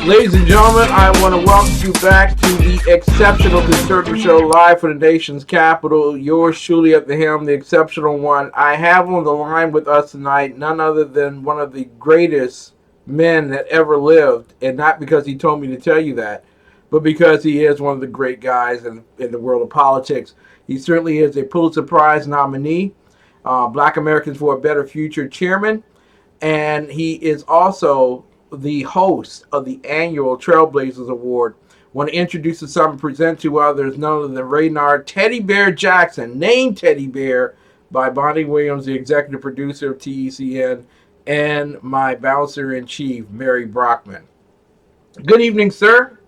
Ladies and gentlemen, I want to welcome you back to the Exceptional Conservative Show live for the nation's capital. Yours truly at the helm, the Exceptional One. I have on the line with us tonight none other than one of the greatest men that ever lived, and not because he told me to tell you that, but because he is one of the great guys in the world of politics. He certainly is a Pulitzer Prize nominee, Black Americans for a Better Future chairman, and he is also the host of the annual Trailblazers Award. Want to introduce some and present to others none other than Raynard Teddy Bear Jackson, named Teddy Bear by Bonnie Williams, the executive producer of TECN, and my bouncer in chief, Mary Brockman. Good evening, sir.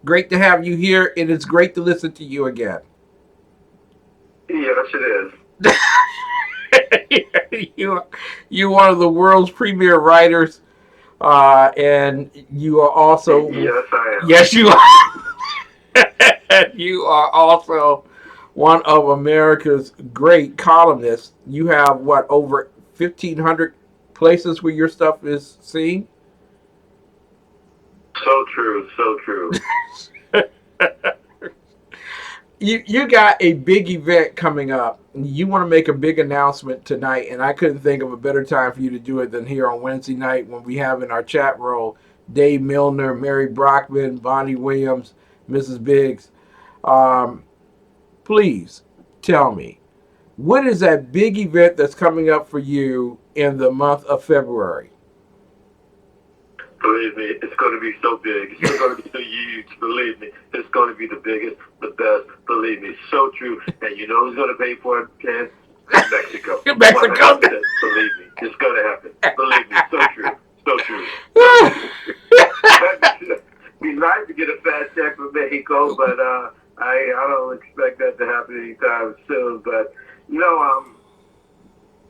Great to have you here. It is great to listen to you again. Yes, it is. You're one of the world's premier writers. And you are also... Yes, I am. Yes, you are. You are also one of America's great columnists. You have, what, over 1,500 places where your stuff is seen? So true, so true. You got a big event coming up. You want to make a big announcement tonight, and I couldn't think of a better time for you to do it than here on Wednesday night when we have in our chat roll Dave Milner, Mary Brockman, Bonnie Williams, Mrs. Biggs. Please tell me, what is that big event that's coming up for you in the month of February? Believe me, it's going to be so big. It's going to be so huge. Believe me, it's going to be the biggest, the best. Believe me, so true. And you know who's going to pay for it, Ken? Mexico. Mexico. 100%. Believe me, it's going to happen. Believe me, so true. So true. It'd be nice to get a fast check from Mexico, but I don't expect that to happen anytime soon. But,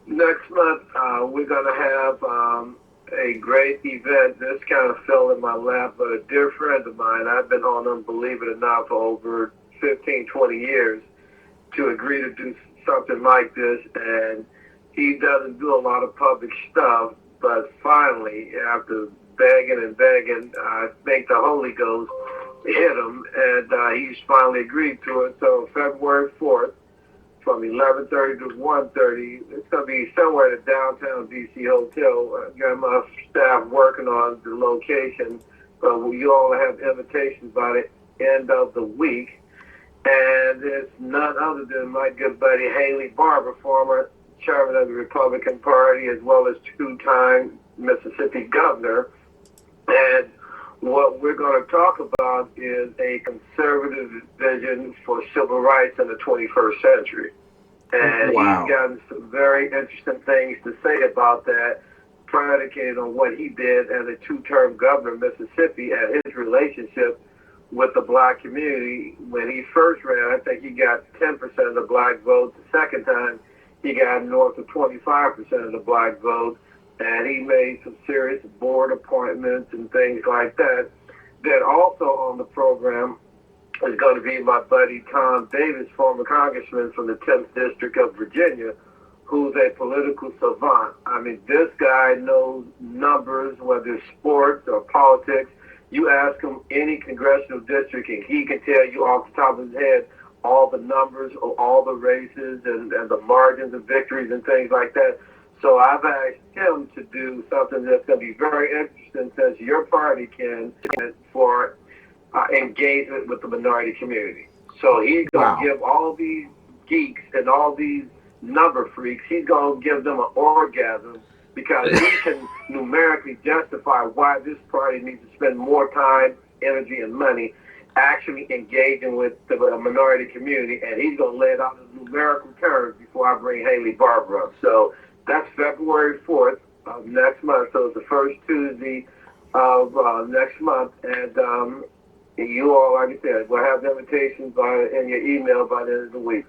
next month we're going to have a great event. This kind of fell in my lap, but a dear friend of mine, I've been on him, believe it or not, for over 15, 20 years to agree to do something like this, and he doesn't do a lot of public stuff, but finally, after begging, I think the Holy Ghost hit him, and he's finally agreed to it. So February 4th, from 11:30 to 1:30. It's going to be somewhere at the downtown D.C. hotel. I got my staff working on the location, but you all have invitations by the end of the week. And it's none other than my good buddy Haley Barbour, former chairman of the Republican Party, as well as two-time Mississippi governor. And what we're going to talk about is a conservative vision for civil rights in the 21st century. And Wow. He's gotten some very interesting things to say about that, predicated on what he did as a two-term governor of Mississippi and his relationship with the black community. When he first ran, I think he got 10% of the black vote. The second time, he got north of 25% of the black vote. And he made some serious board appointments and things like that. Then also on the program is going to be my buddy Tom Davis, former congressman from the 10th District of Virginia, who's a political savant. I mean, this guy knows numbers, whether it's sports or politics. You ask him any congressional district, and he can tell you off the top of his head all the numbers of all the races and the margins of victories and things like that. So I've asked him to do something that's going to be very interesting, since your party can, for engagement with the minority community. So he's going to give all these geeks and all these number freaks, he's going to give them an orgasm, because he can numerically justify why this party needs to spend more time, energy, and money actually engaging with the minority community. And he's going to lay it out in numerical terms before I bring Haley Barbour up. So that's February 4th of next month. So it's the first Tuesday of next month. And you all, like I said, will have the invitations in your email by the end of the week.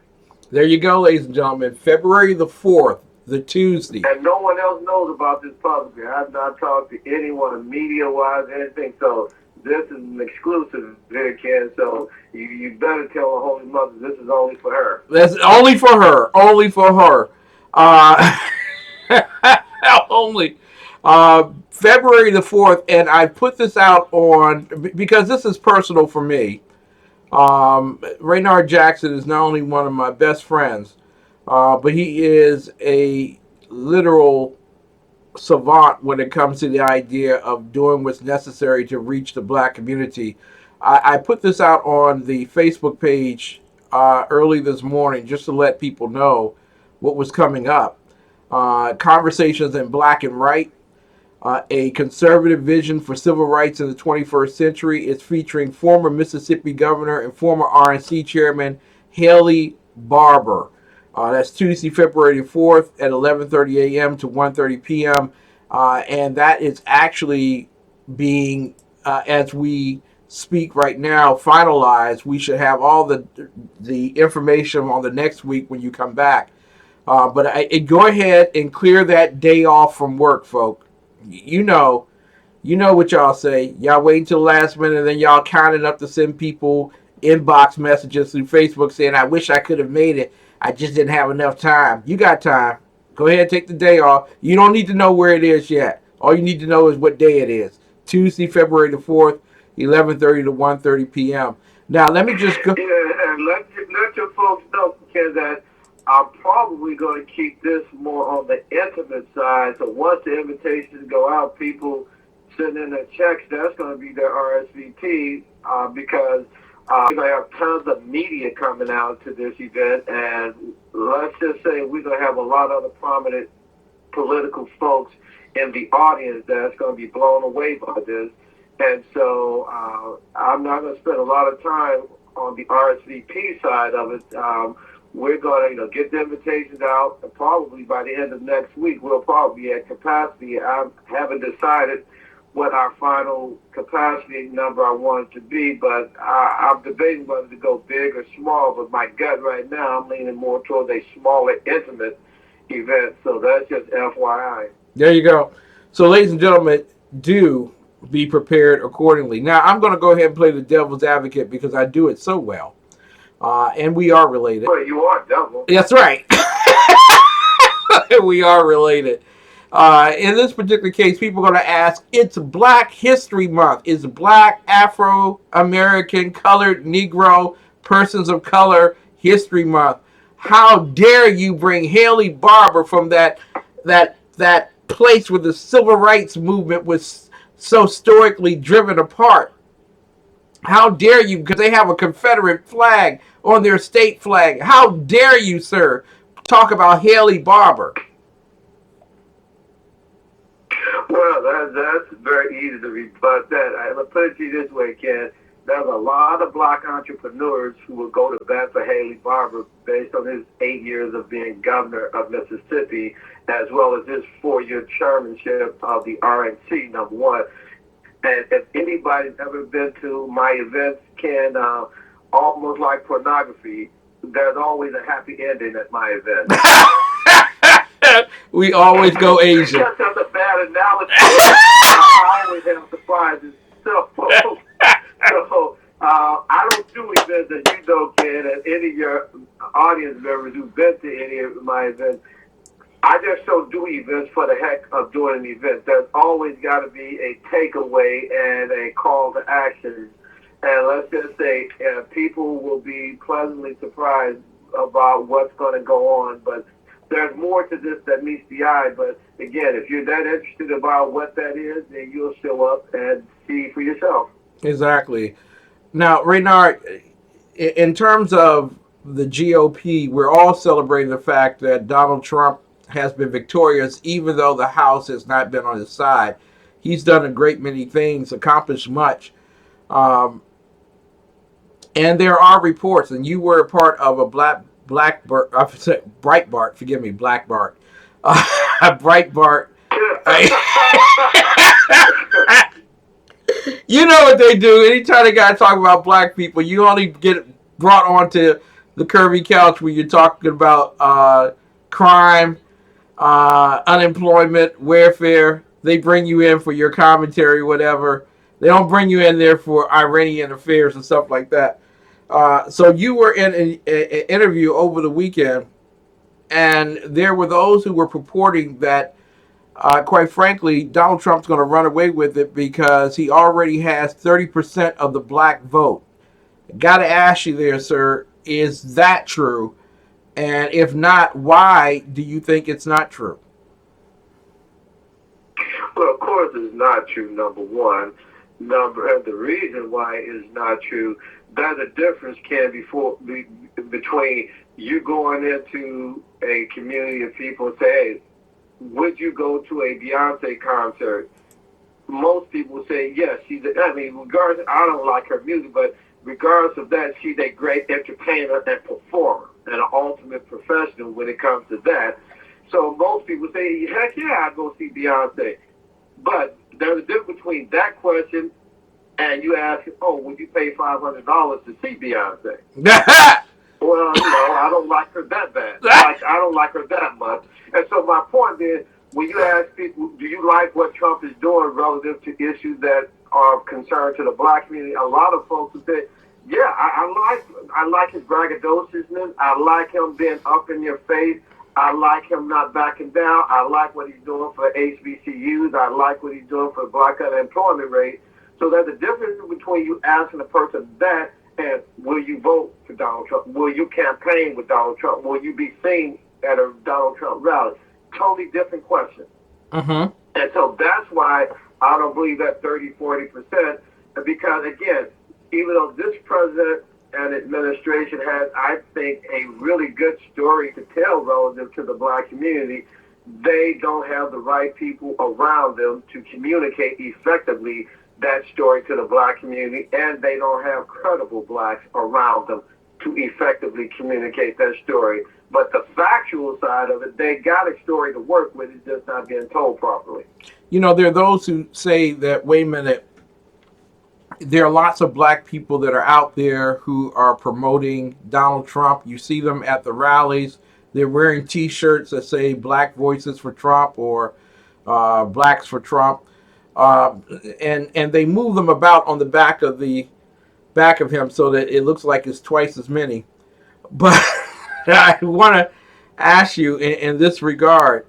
There you go, ladies and gentlemen. February the 4th, the Tuesday. And no one else knows about this publicly. I've not talked to anyone media-wise, anything. So this is an exclusive here, Ken. So you better tell the Holy Mother this is only for her. That's only for her. Only for her. Only. February the 4th, and I put this out on because this is personal for me. Raynard Jackson is not only one of my best friends, but he is a literal savant when it comes to the idea of doing what's necessary to reach the black community. I put this out on the Facebook page early this morning just to let people know what was coming up. Conversations in Black and White, a conservative vision for civil rights in the 21st century. It's featuring former Mississippi governor and former RNC chairman Haley Barbour. That's Tuesday, February 4th at 11:30 a.m. to 1:30 p.m. And that is actually being, as we speak right now, finalized. We should have all the information on the next week when you come back. But go ahead and clear that day off from work, folks. You know what y'all say. Y'all wait until the last minute, and then y'all counting up to send people inbox messages through Facebook saying, "I wish I could have made it. I just didn't have enough time." You got time. Go ahead and take the day off. You don't need to know where it is yet. All you need to know is what day it is. Tuesday, February the 4th, 11:30 to 1:30 p.m. Now, let me just go. Yeah, and let your folks know, Ken, that I'm probably going to keep this more on the intimate side. So once the invitations go out, people send in their checks. That's going to be their RSVP because we're going to have tons of media coming out to this event. And let's just say we're going to have a lot of other prominent political folks in the audience that's going to be blown away by this. And so I'm not going to spend a lot of time on the RSVP side of it. We're going to get the invitations out, and probably by the end of next week, we'll probably be at capacity. I haven't decided what our final capacity number I want it to be, but I'm debating whether to go big or small, but my gut right now, I'm leaning more towards a smaller, intimate event, so that's just FYI. There you go. So, ladies and gentlemen, do be prepared accordingly. Now, I'm going to go ahead and play the devil's advocate because I do it so well. And we are related. Well, you are devil. That's right. We are related. In this particular case, people are going to ask, it's Black History Month. It's Black, Afro-American, Colored, Negro, Persons of Color History Month. How dare you bring Haley Barbour from that place where the civil rights movement was so stoically driven apart? How dare you, because they have a Confederate flag on their state flag. How dare you, sir, talk about Haley Barbour? Well, that's very easy to rebut that. I'm going to put it to you this way, Ken. There's a lot of Black entrepreneurs who will go to bat for Haley Barbour based on his 8 years of being governor of Mississippi, as well as his 4-year chairmanship of the RNC, number one. And if anybody's ever been to my events, Ken, almost like pornography, there's always a happy ending at my event. We always go Asian. That's just a bad analogy. I always have surprises. So I don't do events, as you know, Ken, and any of your audience members who've been to any of my events. I just don't do events for the heck of doing an event. There's always got to be a takeaway and a call to action. And let's just say people will be pleasantly surprised about what's going to go on. But there's more to this that meets the eye. But again, if you're that interested about what that is, then you'll show up and see for yourself. Exactly. Now, Raynard, in terms of the GOP, we're all celebrating the fact that Donald Trump has been victorious, even though the House has not been on his side. He's done a great many things, accomplished much. And there are reports, and you were a part of a Breitbart, forgive me, Blackbart. Breitbart. You know what they do. Anytime they got to talk about black people, you only get brought onto the curvy couch where you're talking about crime, unemployment, welfare. They bring you in for your commentary, whatever. They don't bring you in there for Iranian affairs and stuff like that. So you were in an interview over the weekend, and there were those who were purporting that quite frankly, Donald Trump's going to run away with it because he already has 30% of the black vote. Got to ask you there, sir, is that true? And if not, why do you think it's not true? Well, of course, it's not true. Number one, and the reason why it's not true, that the difference can be between you going into a community of people and say, hey, would you go to a Beyonce concert? Most people say yes. I mean, regardless, I don't like her music, but regardless of that, she's a great entertainer and performer and an ultimate professional when it comes to that. So most people say, heck yeah, I'd go see Beyonce. But there's a difference between that question and you ask, oh, would you pay $500 to see Beyonce? Well, I don't like her that bad. I don't like her that much. And so my point is, when you ask people, do you like what Trump is doing relative to issues that are concerned to the black community, a lot of folks will say, yeah, I like his braggadociousness. I like him being up in your face. I like him not backing down. I like what he's doing for HBCUs. I like what he's doing for the black unemployment rate. So there's a difference between you asking a person that and will you vote for Donald Trump? Will you campaign with Donald Trump? Will you be seen at a Donald Trump rally? Totally different question. Mm-hmm. And so that's why I don't believe that 30-40%, because again, even though this president and administration has, I think, a really good story to tell relative to the black community, they don't have the right people around them to communicate effectively that story to the black community, and they don't have credible blacks around them to effectively communicate that story. But the factual side of it, they got a story to work with, it's just not being told properly. You know, there are those who say that, wait a minute, there are lots of black people that are out there who are promoting Donald Trump. You see them at the rallies. They're wearing T-shirts that say Black Voices for Trump or Blacks for Trump. And they move them about on the back of him so that it looks like it's twice as many. But I want to ask you in this regard,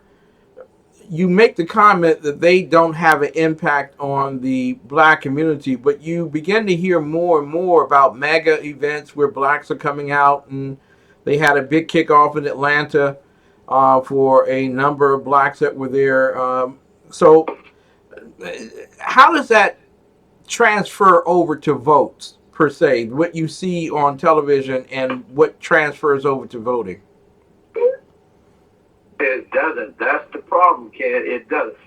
you make the comment that they don't have an impact on the black community, but you begin to hear more and more about mega events where blacks are coming out, and they had a big kickoff in Atlanta for a number of blacks that were there. So how does that transfer over to votes, per se, what you see on television and what transfers over to voting? It doesn't. That's the problem, Ken. It doesn't.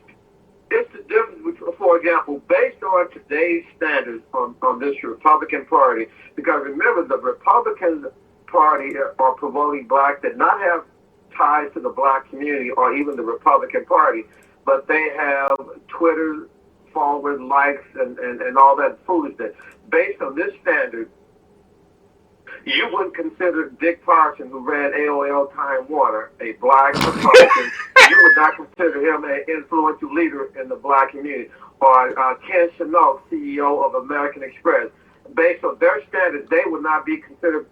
It's the difference between, for example, based on today's standards on this Republican Party, because remember, the Republican Party are promoting blacks that not have ties to the black community or even the Republican Party, but they have Twitter followers, likes, and all that foolishness. Based on this standard, you wouldn't consider Dick Parson, who ran AOL Time Warner, a black Republican. You would not consider him an influential leader in the black community. Or Ken Chenault, CEO of American Express. Based on their standards, they would not be considered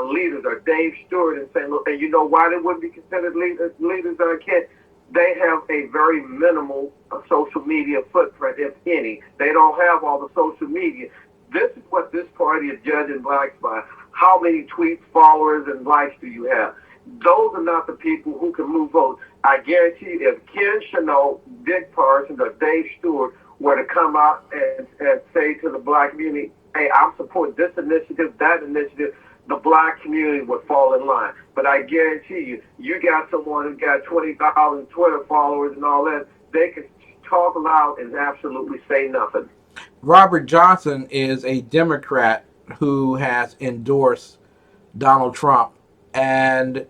leaders. Or Dave Stewart in St. Louis. And you know why they wouldn't be considered leaders, Ken? They have a very minimal social media footprint, if any. They don't have all the social media. This is what this party is judging blacks by. How many tweets, followers, and likes do you have? Those are not the people who can move votes. I guarantee you, if Ken Chenault, Dick Parsons, or Dave Stewart were to come out and say to the black community, hey, I'm supporting this initiative, that initiative, the black community would fall in line. But I guarantee you, you got someone who's got 20,000 Twitter followers and all that, they can talk loud and absolutely say nothing. Robert Johnson is a Democrat who has endorsed Donald Trump, and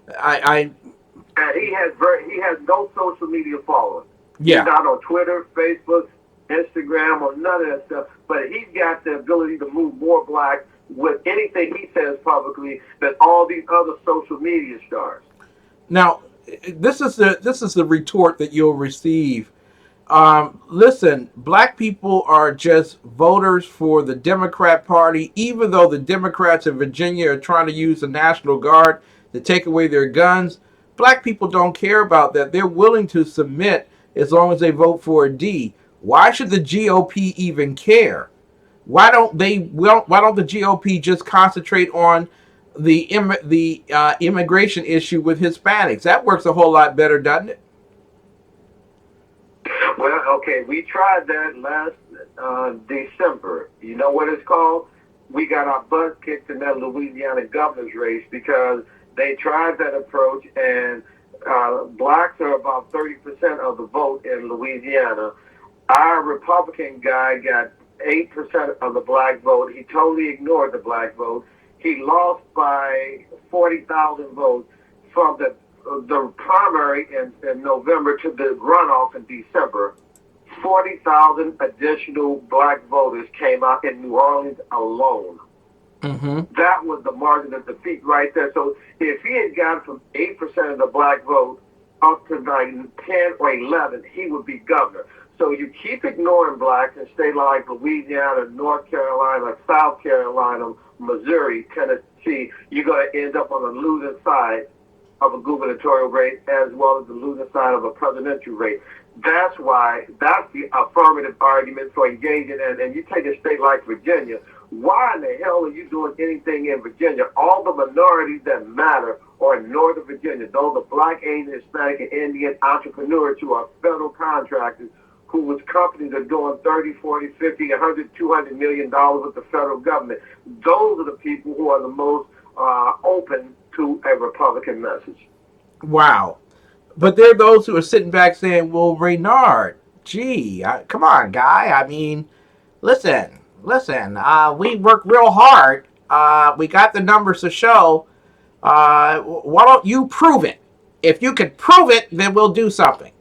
and he has no social media followers. Yeah. He's not on Twitter, Facebook, Instagram, or none of that stuff. But he's got the ability to move more blacks with anything he says publicly than all these other social media stars. Now, this is the retort that you'll receive. Listen, black people are just voters for the Democrat Party, even though the Democrats in Virginia are trying to use the National Guard to take away their guns. black people don't care about that. They're willing to submit as long as they vote for a D. Why should the GOP even care? Why don't the GOP just concentrate on the immigration issue with Hispanics? That works a whole lot better, doesn't it? Well, okay, we tried that last December. You know what it's called? We got our butt kicked in that Louisiana governor's race because they tried that approach, and blacks are about 30% of the vote in Louisiana. Our Republican guy got 8% of the black vote. He totally ignored the black vote. He lost by 40,000 votes from the primary in November to the runoff in December. 40,000 additional black voters came out in New Orleans alone. Mm-hmm. That was the margin of defeat right there. So if he had gotten from 8% of the black vote up to like 10 or 11, he would be governor. So you keep ignoring blacks in states like Louisiana, North Carolina, South Carolina, Missouri, Tennessee, you're going to end up on the losing side of a gubernatorial race as well as the losing side of a presidential race. That's why, that's the affirmative argument for engaging. And you take a state like Virginia, why in the hell are you doing anything in Virginia? All the minorities that matter are in Northern Virginia. Those are black, Asian, Hispanic, and Indian entrepreneurs who are federal contractors whose companies are doing 30, 40, 50, 100, $200 million with the federal government. Those are the people who are the most open to a Republican message. Wow. But there are those who are sitting back saying, well, Raynard, gee, come on, guy. I mean, listen, we worked real hard. We got the numbers to show. Why don't you prove it? If you can prove it, then we'll do something.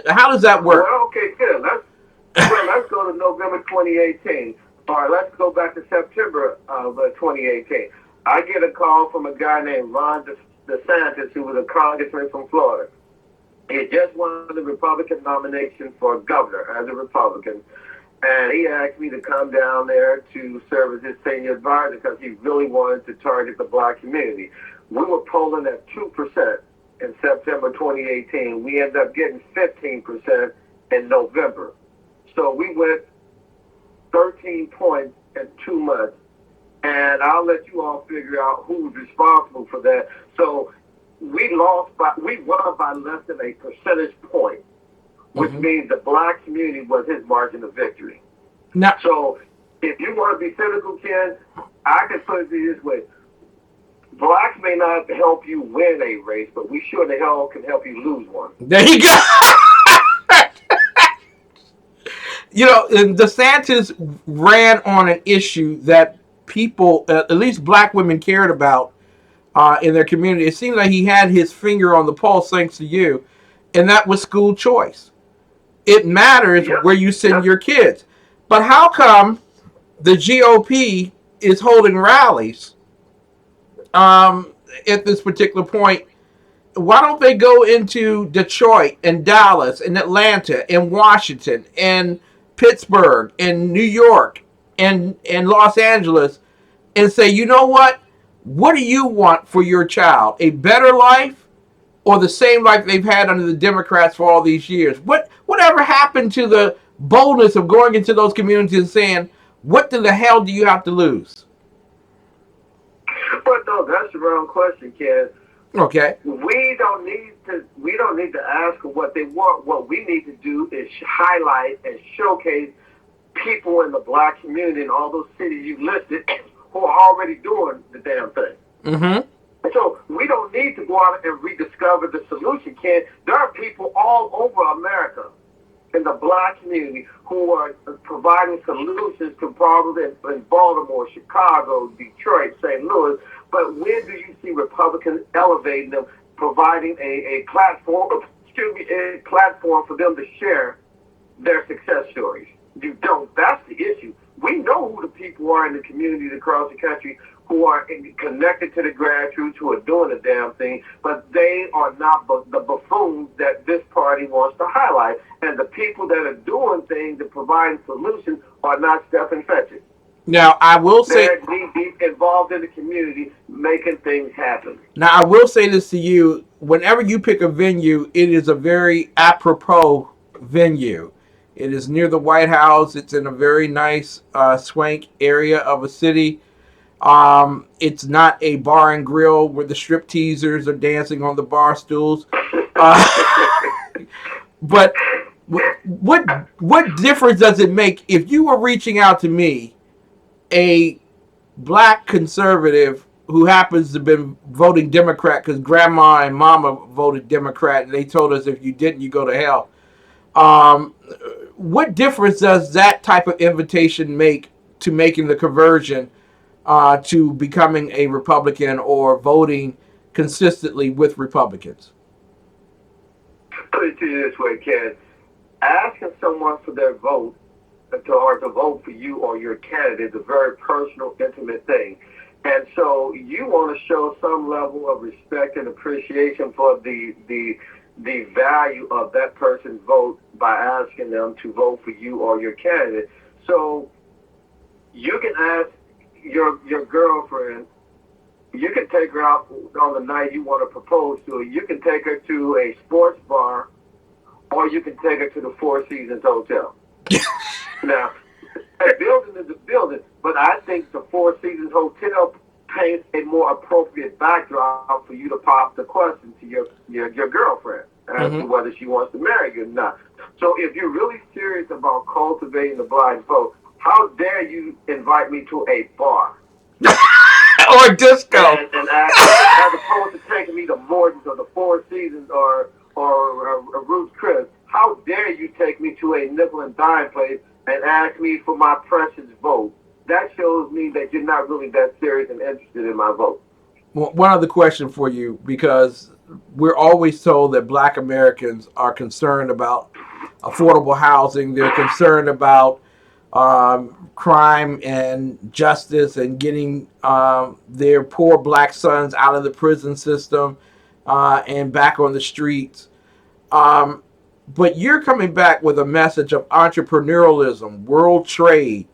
How does that work? Well, okay, good. Let's go to November 2018. All right, let's go back to September of 2018. I get a call from a guy named Ron DeSantis, who was a congressman from Florida. He had just won the Republican nomination for governor as a Republican. And he asked me to come down there to serve as his senior advisor because he really wanted to target the black community. We were polling at 2% in September 2018. We ended up getting 15% in November. So we went 13 points in 2 months. And I'll let you all figure out who's responsible for that. So we won by less than a percentage point, which means the black community was his margin of victory. Now, so if you want to be cynical, Ken, I can put it this way. Blacks may not help you win a race, but we sure the hell can help you lose one. There you go. You know, DeSantis ran on an issue that people, at least black women, cared about in their community. It seemed like he had his finger on the pulse, thanks to you, and that was school choice. It matters where you send your kids. But how come the GOP is holding rallies at this particular point? Why don't they go into Detroit and Dallas and Atlanta and Washington and Pittsburgh and New York and Los Angeles and say, you know what? What do you want for your child? A better life or the same life they've had under the Democrats for all these years? Whatever happened to the boldness of going into those communities and saying, what the hell do you have to lose? But no, that's the wrong question, Ken. Okay. We don't need to ask them what they want. What we need to do is highlight and showcase people in the black community in all those cities you listed who are already doing the damn thing. Mm-hmm. So we don't need to go out and rediscover the solution, Ken. There are people all over America in the black community who are providing solutions to problems in Baltimore, Chicago, Detroit, St. Louis. But when do you see Republicans elevating them, providing a platform, a platform for them to share their success stories? You don't. That's the issue. We know who the people are in the communities across the country who are connected to the grassroots, who are doing the damn thing, but they are not the buffoons that this party wants to highlight. And the people that are doing things and providing solutions are not Stephen Fetchit. Now, I will say, They're deep involved in the community, making things happen. now I will say this to you: whenever you pick a venue, it is a very apropos venue. It is near the White House. It's in a very nice swank area of a city. It's not a bar and grill where the strip teasers are dancing on the bar stools. Uh, but what difference does it make if you were reaching out to me, a black conservative who happens to have been voting Democrat because grandma and mama voted Democrat, and they told us if you didn't, you go to hell. Um, what difference does that type of invitation make to making the conversion to becoming a Republican or voting consistently with Republicans? Put it to you this way, Ken. Asking someone for their vote or to vote for you or your candidate is a very personal, intimate thing. And so you want to show some level of respect and appreciation for the value of that person's vote by asking them to vote for you or your candidate. So you can ask your girlfriend, you can take her out on the night you want to propose to her. You can take her to a sports bar, or you can take her to the Four Seasons Hotel. Now, a building is a building, but I think the Four Seasons Hotel paints a more appropriate backdrop for you to pop the question to your girlfriend as to whether she wants to marry you or not. So if you're really serious about cultivating the blind vote, how dare you invite me to a bar? Or disco. And as opposed to taking me to Morton's or the Four Seasons or Ruth's Chris, how dare you take me to a nickel and dime place and ask me for my precious vote? That shows me that you're not really that serious and interested in my vote. Well, one other question for you, because we're always told that black Americans are concerned about affordable housing. They're concerned about crime and justice and getting their poor black sons out of the prison system and back on the streets. But you're coming back with a message of entrepreneurialism, world trade,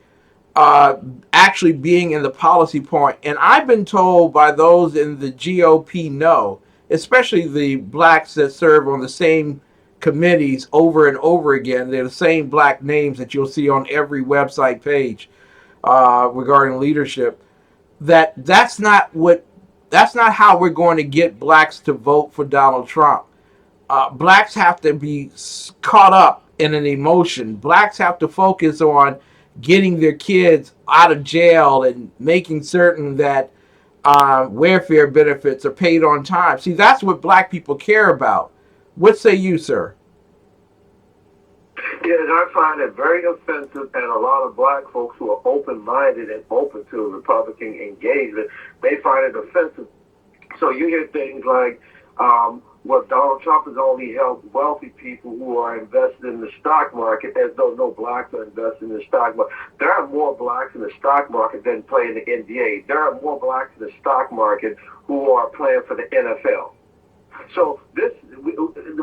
actually being in the policy point. And I've been told by those in the GOP know, especially the blacks that serve on the same committees over and over again, they're the same black names that you'll see on every website page regarding leadership, that's not how we're going to get blacks to vote for Donald Trump. Blacks have to be caught up in an emotion. Blacks have to focus on getting their kids out of jail and making certain that welfare benefits are paid on time. See, that's what black people care about. What say you, sir? Yes, I find it very offensive, and a lot of black folks who are open-minded and open to Republican engagement, they find it offensive. So you hear things like, well, Donald Trump has only helped wealthy people who are invested in the stock market, as though no blacks are invested in the stock market. There are more blacks in the stock market than play in the NBA. There are more blacks in the stock market who are playing for the NFL. So the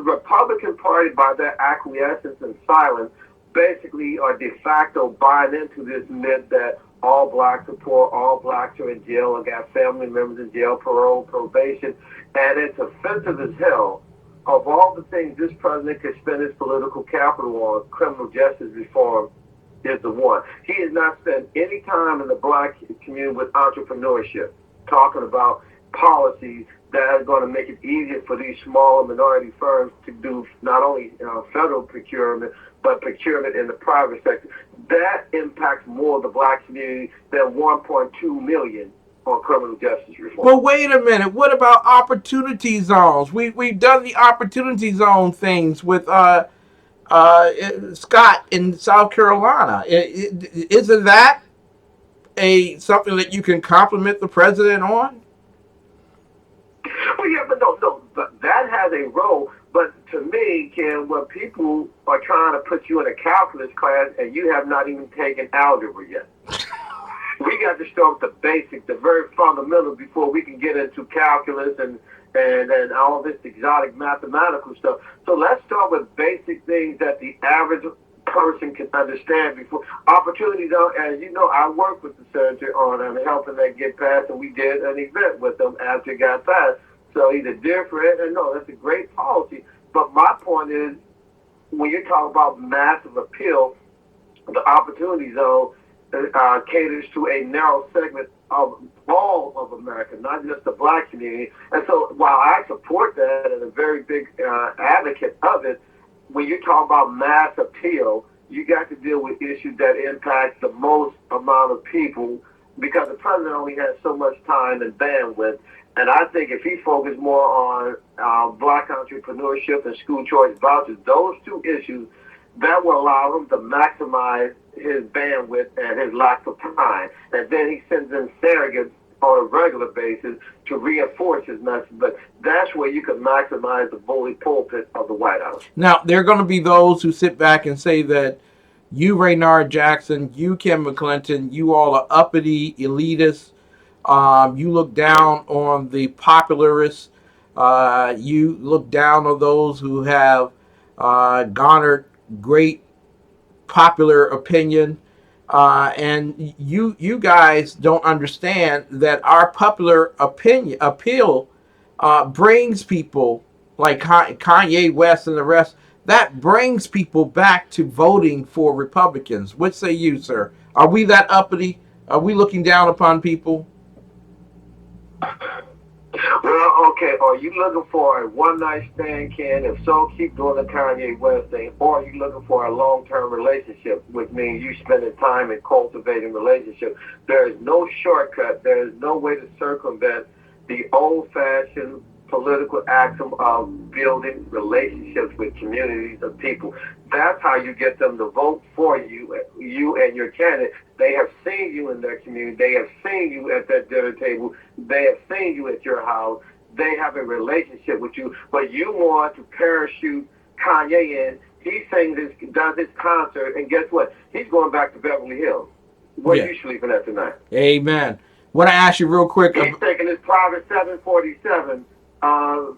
Republican Party, by their acquiescence and silence, basically are de facto buying into this myth that all blacks are poor, all blacks are in jail, or got family members in jail, parole, probation, and it's offensive as hell. Of all the things this president could spend his political capital on, criminal justice reform is the one. He has not spent any time in the black community with entrepreneurship, talking about policies that are going to make it easier for these small minority firms to do not only federal procurement, but procurement in the private sector. That impacts more the black community than 1.2 million on criminal justice reform. Well, wait a minute. What about opportunity zones? We've done the opportunity zone things with Scott in South Carolina. Isn't that something that you can compliment the president on? Well, yeah, but but that has a role. But to me, Ken, when people are trying to put you in a calculus class and you have not even taken algebra yet, we got to start with the basics, the very fundamental, before we can get into calculus and all this exotic mathematical stuff. So let's start with basic things that the average person can understand before opportunity zone. As you know, I worked with the senator on helping that get passed, and we did an event with them after it got passed. So he's a dear friend, and no, that's a great policy. But my point is, when you talk about massive appeal, the opportunity zone caters to a narrow segment of all of America, not just the black community. And so while I support that and a very big advocate of it, when you talk about mass appeal, you got to deal with issues that impact the most amount of people because the president only has so much time and bandwidth. And I think if he focused more on black entrepreneurship and school choice vouchers, those two issues, that will allow him to maximize his bandwidth and his lack of time. And then he sends in surrogates on a regular basis to reinforce his message. But that's where you can maximize the bully pulpit of the White House. Now, there are going to be those who sit back and say that you, Raynard Jackson, you, Kim McClinton, you all are uppity, elitists. You look down on the popularists. You look down on those who have garnered great popular opinion. And you guys don't understand that our popular appeal brings people like Kanye West and the rest. That brings people back to voting for Republicans. What say you, sir? Are we that uppity? Are we looking down upon people? Well, okay, are you looking for a one-night stand, Ken? If so, keep doing the Kanye West thing. Or are you looking for a long-term relationship, which means you spending time in cultivating relationships? There is no shortcut. There is no way to circumvent the old-fashioned political axiom of building relationships with communities of people. That's how you get them to vote for you and your candidate. They have seen you in their community. They have seen you at that dinner table. They have seen you at your house. They have a relationship with you. But you want to parachute Kanye in. He does his concert, and guess what? He's going back to Beverly Hills. Where are you sleeping at tonight? Amen. Want to ask you real quick. He's taking his private 747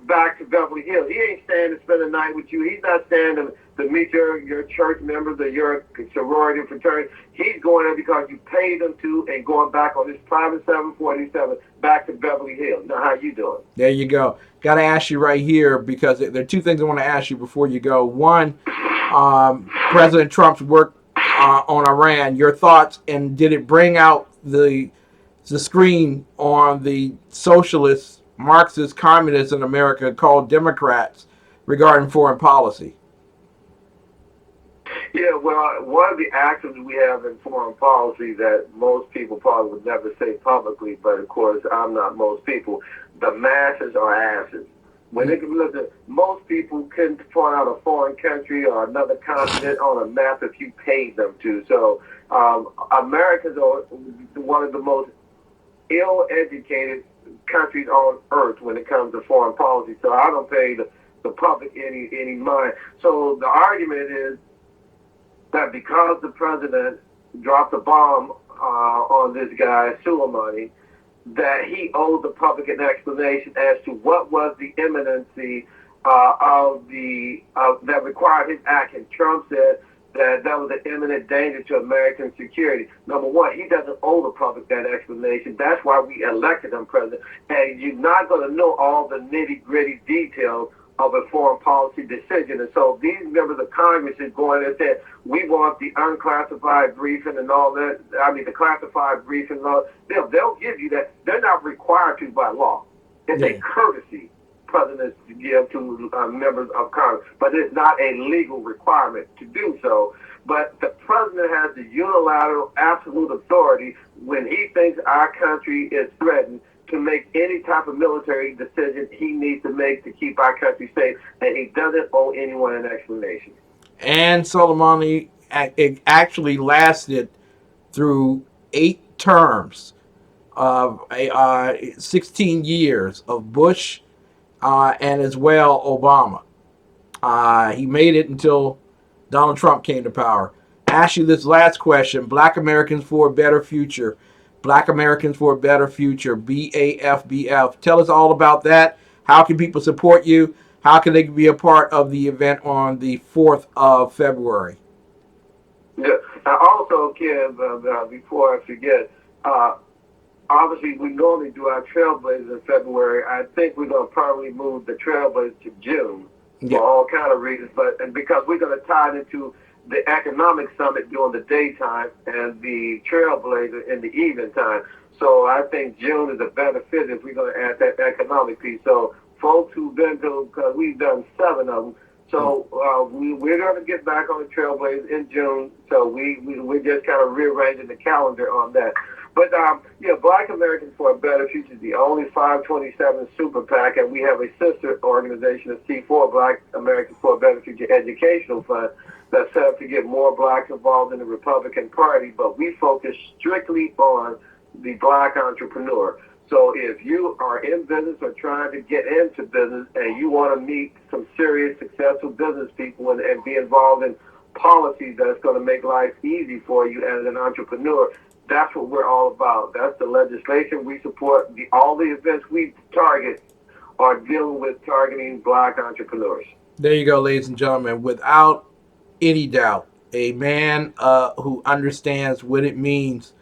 back to Beverly Hills. He ain't staying to spend the night with you. He's not staying to meet your church members or your sorority or fraternity. He's going there because you paid him to and going back on his private 747 back to Beverly Hills. Now, how you doing? There you go. Got to ask you right here because there are two things I want to ask you before you go. One, President Trump's work on Iran. Your thoughts, and did it bring out the screen on the socialists, Marxist communists in America called Democrats regarding foreign policy? Yeah, well, one of the axioms we have in foreign policy that most people probably would never say publicly, but of course I'm not most people, the masses are asses. When they look at, most people couldn't point out a foreign country or another continent on a map if you paid them to. So Americans are one of the most ill-educated countries on earth when it comes to foreign policy. So I don't pay the public any mind. So the argument is that because the president dropped a bomb on this guy, Soleimani, that he owed the public an explanation as to what was the imminency that required his action. Trump said that was an imminent danger to American security. Number one, he doesn't owe the public that explanation. That's why we elected him president. And you're not going to know all the nitty-gritty details of a foreign policy decision. And so these members of Congress is going and said, we want the unclassified briefing and all that. I mean, the classified briefing and all. They'll give you that. They're not required to by law. It's a courtesy presidents to give to members of Congress, but it's not a legal requirement to do so. But the president has the unilateral, absolute authority when he thinks our country is threatened to make any type of military decision he needs to make to keep our country safe, and he doesn't owe anyone an explanation. And Soleimani actually lasted through 8 terms of 16 years of Bush and as well Obama. He made it until Donald Trump came to power. Ask you this last question: Black Americans for a Better Future. Black Americans for a Better Future, BAFBF. Tell us all about that. How can people support you? How can they be a part of the event on the 4th of February? also, Ken, before I forget, obviously we normally do our Trailblazers in February. I think we're going to probably move the Trailblazers to June for all kind of reasons, and because we're going to tie it into the economic summit during the daytime and the Trailblazer in the evening time. So I think June is a better fit if we're going to add that economic piece. So folks who've been to, because we've done 7 of them, so we're going to get back on the Trailblazers in June. So we're just kind of rearranging the calendar on that. But Black Americans for a Better Future is the only 527 super PAC, and we have a sister organization, the C4 Black Americans for a Better Future Educational Fund, that's set up to get more blacks involved in the Republican Party. But we focus strictly on the black entrepreneur. So if you are in business or trying to get into business and you want to meet some serious, successful business people and be involved in policies that's going to make life easy for you as an entrepreneur, that's what we're all about. That's the legislation we support. All the events we target are dealing with targeting black entrepreneurs. There you go, ladies and gentlemen. Without any doubt, a man who understands what it means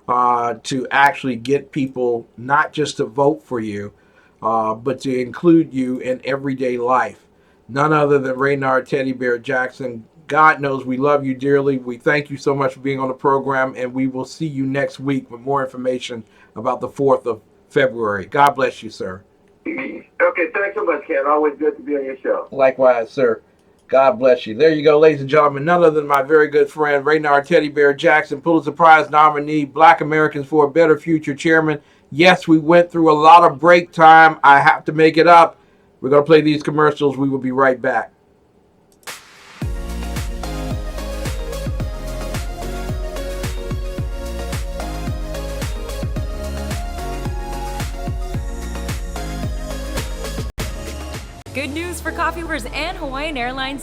to actually get people not just to vote for you, but to include you in everyday life. None other than Raynard Teddy Bear Jackson. God knows we love you dearly. We thank you so much for being on the program, and we will see you next week with more information about the 4th of February. God bless you, sir. Okay, thanks so much, Ken. Always good to be on your show. Likewise, sir. God bless you. There you go, ladies and gentlemen. None other than my very good friend, Raynard Teddy Bear Jackson, Pulitzer Prize nominee, Black Americans for a Better Future chairman. Yes, we went through a lot of break time. I have to make it up. We're going to play these commercials. We will be right back. Good news for coffee lovers and Hawaiian Airlines